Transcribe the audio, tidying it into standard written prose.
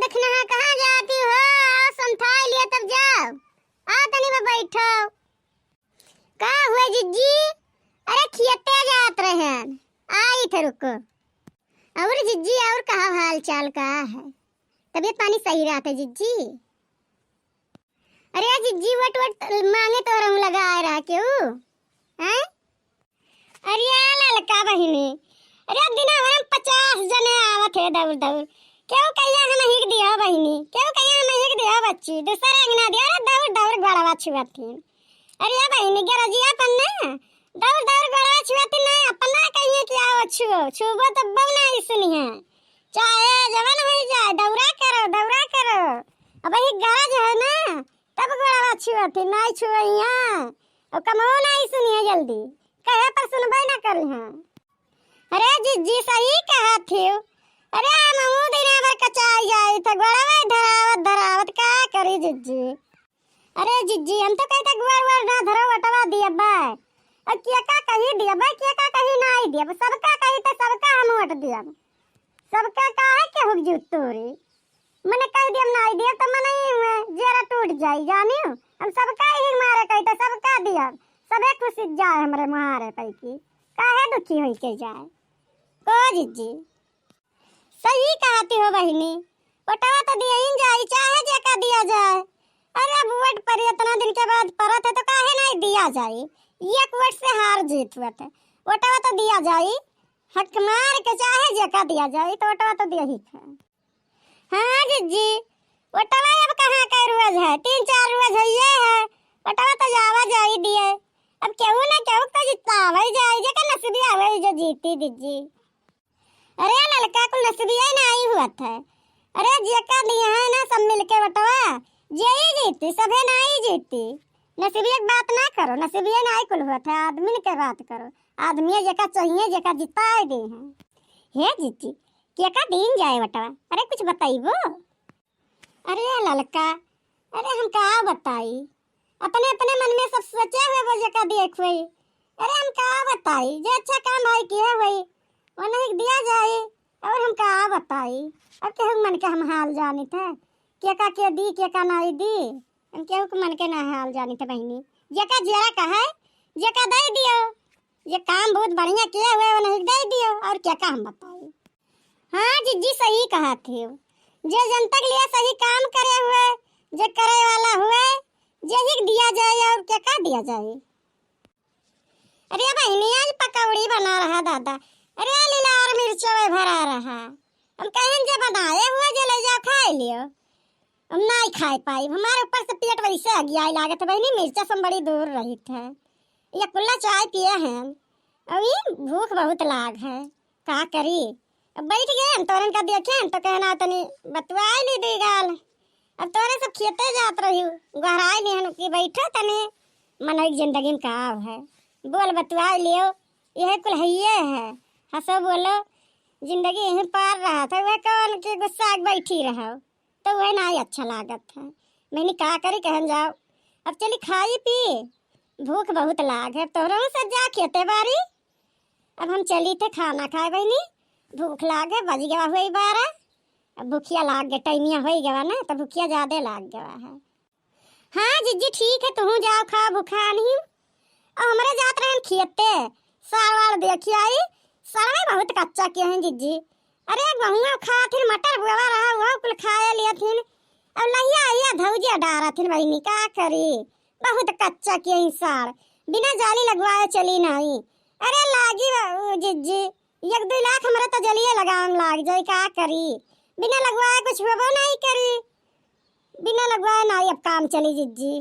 देखना है कहाँ जाती हो? आओ संथाई लिया तब जाओ। आ तनी में बैठो। का हुआ जिज्जी? अरे खियते जात रहे हैं। आई थे रुको। और जिज्जी और कहा हाल चाल का है? तबीयत पानी सही रहता है जिज्जी? अरे जिज्जी वट वट मांगे तो रंग लगा रहा क्यों? हैं? अरे ललका बहिनी, अरे दिन हम 50 जने आवत है दौड़ दौड़। क्यों कहिया हम हिक दिया बहिनी? क्यों कहिया हम हिक दिया बच्ची? दूसरा अंगना दिया अरे दौड़ दौड़ गड़वा छुआती। अरे भाई गरजिया पन्ना दौड़ दौड़ गड़वा छुआती ना अपना कहिए कि आओ छुओ छुबो तो बवना इसनी है। चाहे जवान हो जाए दौड़ा करो। अब ही गरज है ना तब गड़वा छुआती नहीं छुइया और कमो नहीं सुनिए जल्दी कहे पर सुनबे ना करी हां। अरे जिज्जी सही कहा थी। अरे हमहू दिन भर कचाई जाई त गड़वा धरावत का करी जिज्जी? अरे जिज्जी हम तो कहते गुआर ना धरो वटवा दिया बा और क्या का कही दिया बा क्या का कही नहीं दिया सबका कही तो सबका हम वट दिया सबका का है के हुक जूत तोरी मने कह दिया नहीं दिया तो मने हुए जरा टूट जाई जानी हम सबका ही मारे कही तो सबका दिया सबे खुशी जाए हमरे मारे पैकी काहे दुखी होई के जाए को जिज्जी? सही कहती हो बहिनी वटवा तो दिया ही जाई चाहे जे का दिया जाए। अरे वोट पर इतना दिन के बाद परत है तो काहे नहीं दिया जाए? एक वोट से हार जीत हुआ था वोटवा तो दिया जाए हक मार के चाहे जका दिया जाए तो वोटवा तो दिया ही था। हाँ जिज्जी वोटवा अब कहाँ का रोज है 3-4 रोज है ये है वोटवा तो जावा जाए दिए अब क्यों ना क्यों तो जीतता आवे जाए जे का नसीबी आवे जो जीती जिज्जी। अरे लड़का को नसीबी नहीं हुआ था। अरे जेका दिया है ना सब मिलके वोटवा यही जीती सभे नहीं जीती। नसीबी एक बात ना करो नसीबी नहीं कुल हुआ था आदमी के बात करो आदमी जेका चाहिए जेका जिताए दे हैं। हे जीती क्या का दिन जाए वटवा? अरे कुछ बताइबो? अरे ललका अरे हम का बताई अपने अपने मन में सब सोचे हुए वो जेका देख हुई। अरे हम का बताई जे अच्छा काम भाई किया हुई वो नहीं दिया जाए और हम का बताई अब के हम मन के हम हाल जानी थे क्या का के दी क्या का नहीं दी हम केहू के मन के ना हाल जानी थे बहनी जेका जरा का है जेका दे दियो ये काम बहुत बढ़िया किया हुआ है नहीं दे दियो और क्या का हम बताई। हाँ जिज्जी सही कहा थी जे जनता के लिए सही काम करे हुए जे करे वाला हुए जे ही दिया जाए और क्या का दिया जाए। अरे बहनी आज पकौड़ी बना रहा दादा। अरे लीला और मिर्चा भरा रहा हम कहें जे बनाए हुए जे ले जाओ खा लियो हम नहीं खा पाई हमारे ऊपर से पेट वैसे आ गया लागत है बहनी मिर्चा से बड़ी दूर रही थे ये कुल्ला चाय पिए हैं अभी भूख बहुत लाग है का करी अब बैठ गए हम तोरन का देखे तो कहना तनी बतवाई नहीं दी गाल अब तोरे सब खेते जात रही गहराई नहीं कि बैठो तनी मन एक जिंदगी में का है बोल बतवाई लियो यह कुल है हंसो बोलो जिंदगी यहीं पार रहा था वह कौन के गुस्सा बैठी रहो तो वह नहीं अच्छा लागत था मैंने का करे कहन जाओ अब चली खाई पी भूख बहुत लाग है तोरों से जा खेते बारी अब हम चली थे खाना खाए बहनी भूख लाग है बज गया हुई 12 अब भूखिया लाग गया टाइमिया हो गया ना तो भूखिया ज्यादा लाग गया है। हाँ जिज्जी ठीक है तुम जाओ खा भूखा नहीं और हमारे जात रहे खेते सार देखी आई सार में बहुत कच्चा किए हैं जिज्जी। अरे गहुआ खा थी मटर बुआ रहा हुआ कुल खाए लिया थी अब लहिया आइया धौजिया डारा थी बहनी का करी बहुत कच्चा किए हैं सार बिना जाली लगवाए चली नहीं। अरे लागी जिज्जी 1-2 लाख हमारा तो जलिए लगाम लाग जाए का करी बिना लगवाए कुछ वो नहीं करी बिना लगवाए नहीं अब काम चली जिज्जी।